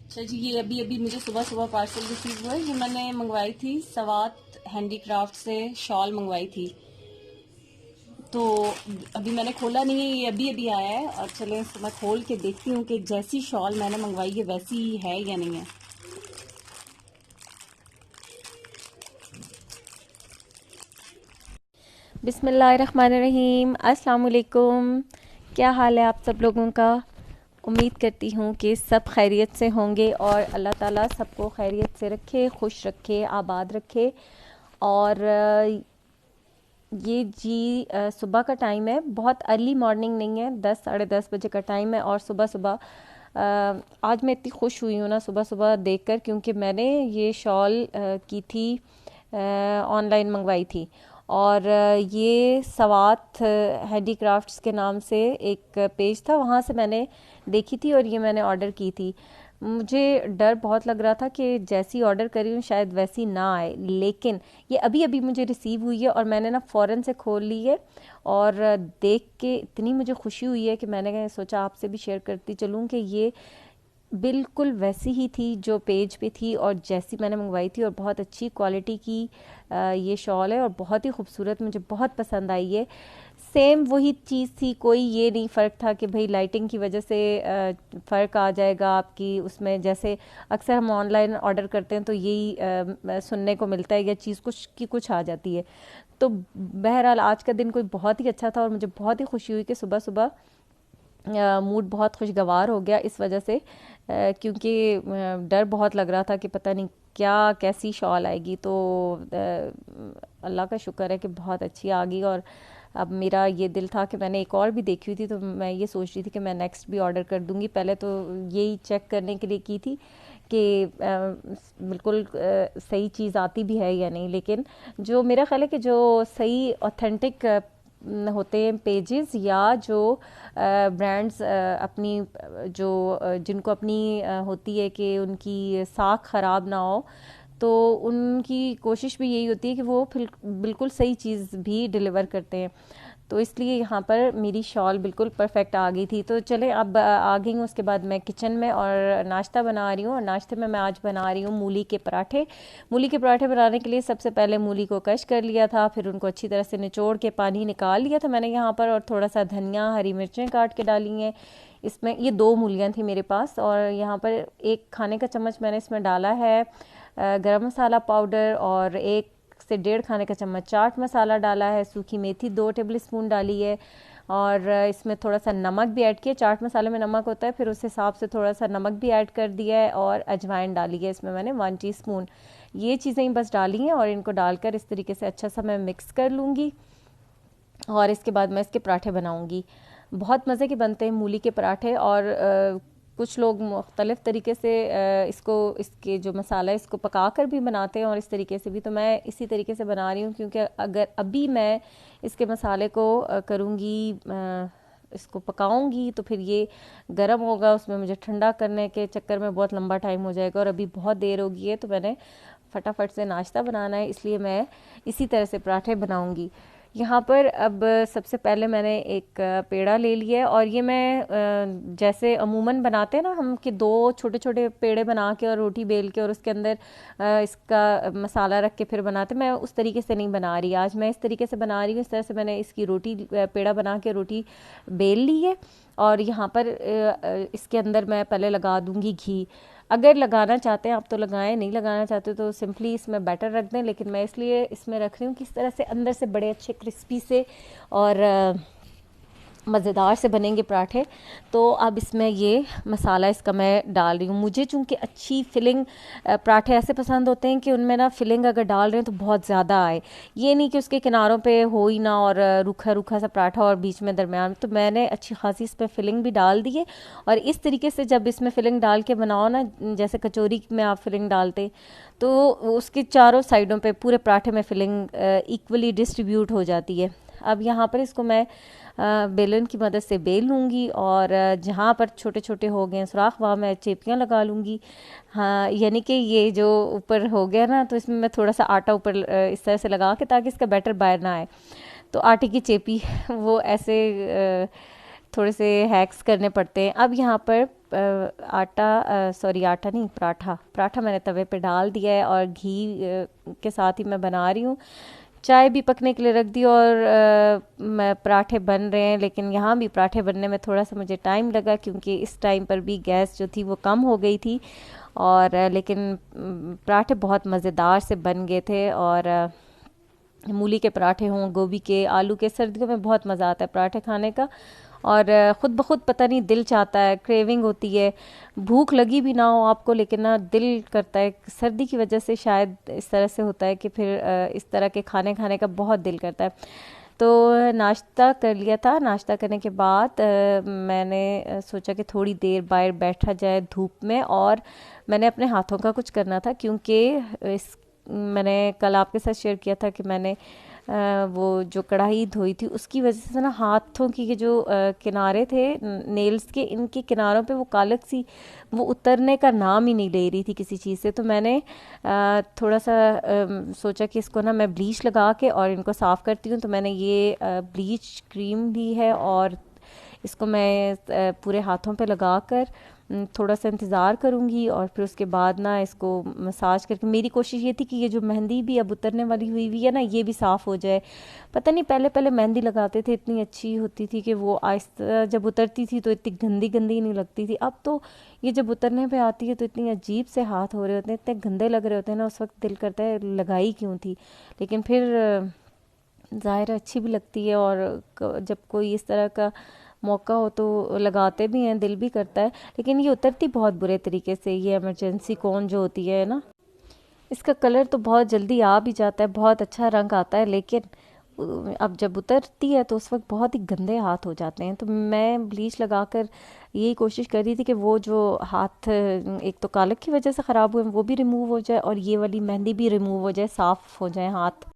अच्छा जी, ये अभी अभी मुझे सुबह सुबह पार्सल रिसीव हुआ है। ये मैंने मंगवाई थी सवात हैंडीक्राफ्ट से, शॉल मंगवाई थी। तो अभी मैंने खोला नहीं है, ये अभी अभी आया है। और चलें इसको मैं खोल के देखती हूँ कि जैसी शॉल मैंने मंगवाई है वैसी ही है या नहीं है। बिस्मिल्लाहिर्रहमानिर्रहीम, अस्सलाम वालेकुम। क्या हाल है आप सब लोगों का? उम्मीद करती हूँ कि सब खैरियत से होंगे और अल्लाह ताला सबको खैरियत से रखे, खुश रखे, आबाद रखे। और ये जी सुबह का टाइम है, बहुत अर्ली मॉर्निंग नहीं है, 10 साढ़े 10 बजे का टाइम है। और सुबह सुबह आज मैं इतनी खुश हुई हूँ ना सुबह सुबह देखकर, क्योंकि मैंने ये शॉल की थी, ऑनलाइन मंगवाई थी। और ये सवात हैंडीक्राफ्ट्स के नाम से एक पेज था, वहाँ से मैंने देखी थी और ये मैंने ऑर्डर की थी। मुझे डर बहुत लग रहा था कि जैसी ऑर्डर करी हूँ शायद वैसी ना आए, लेकिन ये अभी अभी मुझे रिसीव हुई है और मैंने ना फ़ौरन से खोल ली है। और देख के इतनी मुझे खुशी हुई है कि मैंने सोचा आपसे भी शेयर करती चलूँ कि ये बिल्कुल वैसी ही थी जो पेज पे थी और जैसी मैंने मंगवाई थी, और बहुत अच्छी क्वालिटी की ये शॉल है और बहुत ही खूबसूरत, मुझे बहुत पसंद आई है। सेम वही चीज़ थी, कोई ये नहीं फ़र्क था कि भाई लाइटिंग की वजह से फ़र्क आ जाएगा आपकी उसमें। जैसे अक्सर हम ऑनलाइन ऑर्डर करते हैं तो यही सुनने को मिलता है, या चीज़ कुछ की कुछ आ जाती है। तो बहरहाल आज का दिन कोई बहुत ही अच्छा था और मुझे बहुत ही खुशी हुई कि सुबह सुबह मूड बहुत खुशगवार हो गया इस वजह से, क्योंकि डर बहुत लग रहा था कि पता नहीं क्या कैसी शॉल आएगी। तो अल्लाह का शुक्र है कि बहुत अच्छी आ गई। और अब मेरा ये दिल था कि मैंने एक और भी देखी हुई थी, तो मैं ये सोच रही थी कि मैं नेक्स्ट भी ऑर्डर कर दूंगी। पहले तो यही चेक करने के लिए की थी कि बिल्कुल सही चीज़ आती भी है या नहीं। लेकिन जो मेरा ख्याल है कि जो सही ऑथेंटिक होते हैं पेजेस, या जो ब्रांड्स अपनी जो जिनको अपनी होती है कि उनकी साख ख़राब ना हो, तो उनकी कोशिश भी यही होती है कि वो फिर बिल्कुल सही चीज़ भी डिलीवर करते हैं। तो इसलिए यहाँ पर मेरी शॉल बिल्कुल परफेक्ट आ गई थी। तो चलें अब आ गई हूँ, उसके बाद मैं किचन में और नाश्ता बना रही हूँ। और नाश्ते में मैं आज बना रही हूँ मूली के पराठे। मूली के पराठे बनाने के लिए सबसे पहले मूली को कश कर लिया था, फिर उनको अच्छी तरह से निचोड़ के पानी निकाल लिया था मैंने यहाँ पर, और थोड़ा सा धनिया, हरी मिर्चें काट के डाली हैं इसमें। ये दो मूलियाँ थी मेरे पास, और यहाँ पर एक खाने का चम्मच मैंने इसमें डाला है गरम मसाला पाउडर, और एक से 1.5 खाने का चम्मच चाट मसाला डाला है। सूखी मेथी 2 टेबल स्पून डाली है, और इसमें थोड़ा सा नमक भी ऐड किया। चाट मसाले में नमक होता है, फिर उस हिसाब से थोड़ा सा नमक भी ऐड कर दिया है। और अजवाइन डाली है इसमें मैंने 1 टीस्पून। ये चीज़ें ही बस डाली हैं, और इनको डालकर इस तरीके से अच्छा सा मैं मिक्स कर लूँगी। और इसके बाद मैं इसके पराठे बनाऊंगी। बहुत मज़े के बनते हैं मूली के पराठे। और कुछ लोग मुख्तलिफ़ तरीके से इसको, इसके जो मसाला है इसको पका कर भी बनाते हैं, और इस तरीके से भी। तो मैं इसी तरीके से बना रही हूँ, क्योंकि अगर अभी मैं इसके मसाले को करूँगी, इसको पकाऊंगी, तो फिर ये गर्म होगा, उसमें मुझे ठंडा करने के चक्कर में बहुत लंबा टाइम हो जाएगा, और अभी बहुत देर होगी है। तो मैंने फटाफट से नाश्ता बनाना है, इसलिए मैं इसी तरह से पराठे बनाऊंगी। यहाँ पर अब सबसे पहले मैंने एक पेड़ा ले लिया है, और ये मैं जैसे अमूमन बनाते हैं ना हम, कि दो छोटे छोटे पेड़े बना के और रोटी बेल के और उसके अंदर इसका मसाला रख के फिर बनाते, मैं उस तरीके से नहीं बना रही। आज मैं इस तरीके से बना रही हूँ। इस तरह से मैंने इसकी रोटी, पेड़ा बना के रोटी बेल ली है। और यहाँ पर इसके अंदर मैं पहले लगा दूंगी घी। अगर लगाना चाहते हैं आप तो लगाएं, नहीं लगाना चाहते तो सिंपली इसमें बैटर रख दें। लेकिन मैं इसलिए इसमें रख रही हूँ कि इस तरह से अंदर से बड़े अच्छे क्रिस्पी से और मज़ेदार से बनेंगे पराठे। तो अब इसमें ये मसाला इसका मैं डाल रही हूँ। मुझे चूँकि अच्छी फिलिंग, पराठे ऐसे पसंद होते हैं कि उनमें ना फिलिंग अगर डाल रहे हैं तो बहुत ज़्यादा आए, ये नहीं कि उसके किनारों पे हो ही ना, और रूखा रूखा सा पराठा और बीच में दरमियान। तो मैंने अच्छी खासी इसमें फिलिंग भी डाल दी है। और इस तरीके से जब इसमें फिलिंग डाल के बनाओ ना, जैसे कचौरी में आप फिलिंग डालते, तो उसके चारों साइडों पे पूरे पराठे में फिलिंग इक्वली डिस्ट्रीब्यूट हो जाती है। अब यहाँ पर इसको मैं बेलन की मदद से बेल लूँगी, और जहाँ पर छोटे छोटे हो गए सुराख वहाँ मैं चेपियाँ लगा लूँगी। हाँ, यानी कि ये जो ऊपर हो गया ना, तो इसमें मैं थोड़ा सा आटा ऊपर इस तरह से लगा के, ताकि इसका बैटर बाहर ना आए। तो आटे की चेपी वो ऐसे थोड़े से हैक्स करने पड़ते हैं। अब यहाँ पर आटा नहीं, पराठा मैंने तवे पे डाल दिया है और घी के साथ ही मैं बना रही हूँ। चाय भी पकने के लिए रख दी और पराठे बन रहे हैं, लेकिन यहाँ भी पराठे बनने में थोड़ा सा मुझे टाइम लगा क्योंकि इस टाइम पर भी गैस जो थी वो कम हो गई थी। और लेकिन पराठे बहुत मज़ेदार से बन गए थे। और मूली के पराठे हों, गोभी के, आलू के, सर्दियों में बहुत मज़ा आता है पराठे खाने का। और ख़ुद ब खुद पता नहीं दिल चाहता है, क्रेविंग होती है, भूख लगी भी ना हो आपको लेकिन ना दिल करता है। सर्दी की वजह से शायद इस तरह से होता है कि फिर इस तरह के खाने खाने का बहुत दिल करता है। तो नाश्ता कर लिया था। नाश्ता करने के बाद मैंने सोचा कि थोड़ी देर बाहर बैठा जाए धूप में, और मैंने अपने हाथों का कुछ करना था क्योंकि मैंने कल आपके साथ शेयर किया था कि मैंने वो जो कढ़ाई धोई थी उसकी वजह से ना हाथों की के जो किनारे थे नेल्स के, इनके किनारों पे वो कालक सी वो उतरने का नाम ही नहीं ले रही थी किसी चीज़ से। तो मैंने थोड़ा सा सोचा कि इसको ना मैं ब्लीच लगा के और इनको साफ़ करती हूँ। तो मैंने ये ब्लीच क्रीम ली है और इसको मैं पूरे हाथों पे लगाकर थोड़ा सा इंतज़ार करूँगी और फिर उसके बाद ना इसको मसाज करके, मेरी कोशिश ये थी कि ये जो मेहंदी भी अब उतरने वाली हुई हुई है ना ये भी साफ़ हो जाए। पता नहीं पहले पहले मेहंदी लगाते थे इतनी अच्छी होती थी कि वो आहिस्ता जब उतरती थी तो इतनी गंदी गंदी नहीं लगती थी। अब तो ये जब उतरने पे आती है तो इतनी अजीब से हाथ हो रहे होते हैं, इतने गंदे लग रहे होते हैं ना, उस वक्त दिल करता है लगाई क्यों थी। लेकिन फिर ज़ाहिर अच्छी भी लगती है और जब कोई इस तरह का मौका हो तो लगाते भी हैं, दिल भी करता है। लेकिन ये उतरती बहुत बुरे तरीके से, ये इमरजेंसी कोन जो होती है ना, इसका कलर तो बहुत जल्दी आ भी जाता है, बहुत अच्छा रंग आता है, लेकिन अब जब उतरती है तो उस वक्त बहुत ही गंदे हाथ हो जाते हैं। तो मैं ब्लीच लगाकर यही कोशिश कर रही थी कि वो जो हाथ एक तो कालक की वजह से ख़राब हुए वो भी रिमूव हो जाए और ये वाली मेहंदी भी रिमूव हो जाए, साफ़ हो जाए हाथ।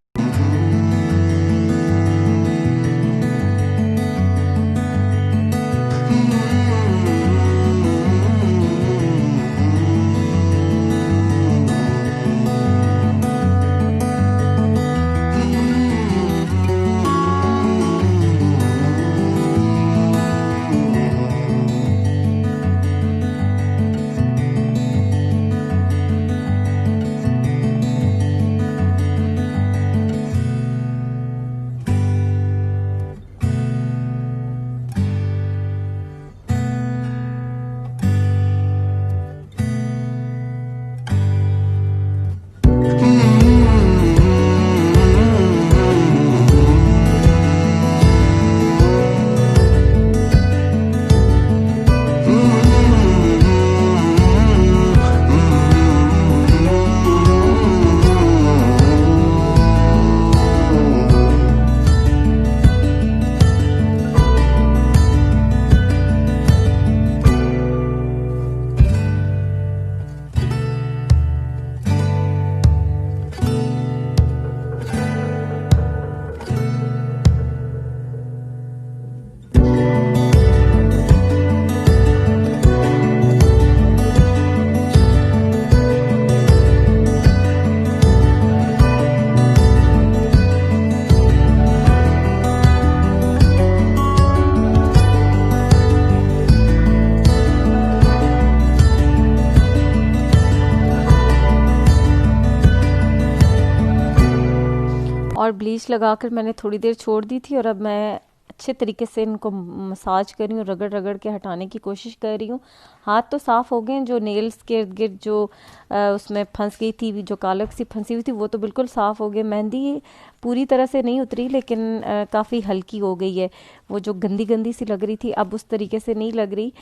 और ब्लीच लगाकर मैंने थोड़ी देर छोड़ दी थी और अब मैं अच्छे तरीके से इनको मसाज कर रही हूँ, रगड़ रगड़ के हटाने की कोशिश कर रही हूँ। हाथ तो साफ़ हो गए, जो नेल्स के इर्द गिर्द जो उसमें फंस गई थी, जो कालक सी फंसी हुई थी, वो तो बिल्कुल साफ़ हो गए। मेहंदी पूरी तरह से नहीं उतरी लेकिन काफ़ी हल्की हो गई है। वो जो गंदी गंदी सी लग रही थी अब उस तरीके से नहीं लग रही,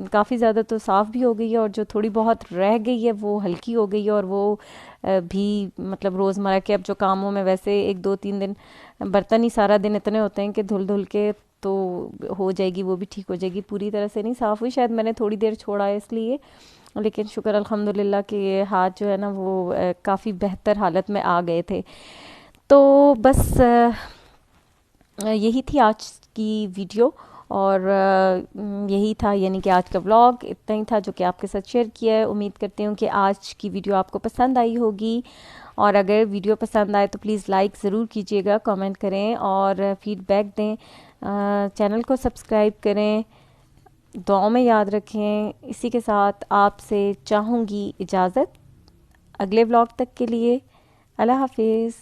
काफ़ी ज़्यादा तो साफ़ भी हो गई है और जो थोड़ी बहुत रह गई है वो हल्की हो गई है। और वो भी मतलब रोज़मर्रा के अब जो कामों में, वैसे 1-2-3 दिन बर्तन ही सारा दिन इतने होते हैं कि धुल धुल के तो हो जाएगी, वो भी ठीक हो जाएगी। पूरी तरह से नहीं साफ़ हुई, शायद मैंने थोड़ी देर छोड़ा है इसलिए, लेकिन शुक्र अल्हम्दुलिल्लाह कि ये हाथ जो है ना वो काफ़ी बेहतर हालत में आ गए थे। तो बस यही थी आज की वीडियो और यही था, यानी कि आज का व्लॉग इतना ही था जो कि आपके साथ शेयर किया है। उम्मीद करती हूँ कि आज की वीडियो आपको पसंद आई होगी और अगर वीडियो पसंद आए तो प्लीज़ लाइक ज़रूर कीजिएगा, कमेंट करें और फीडबैक दें चैनल को सब्सक्राइब करें, दुआ में याद रखें। इसी के साथ आपसे चाहूँगी इजाज़त अगले व्लॉग तक के लिए। अल्लाह हाफिज़।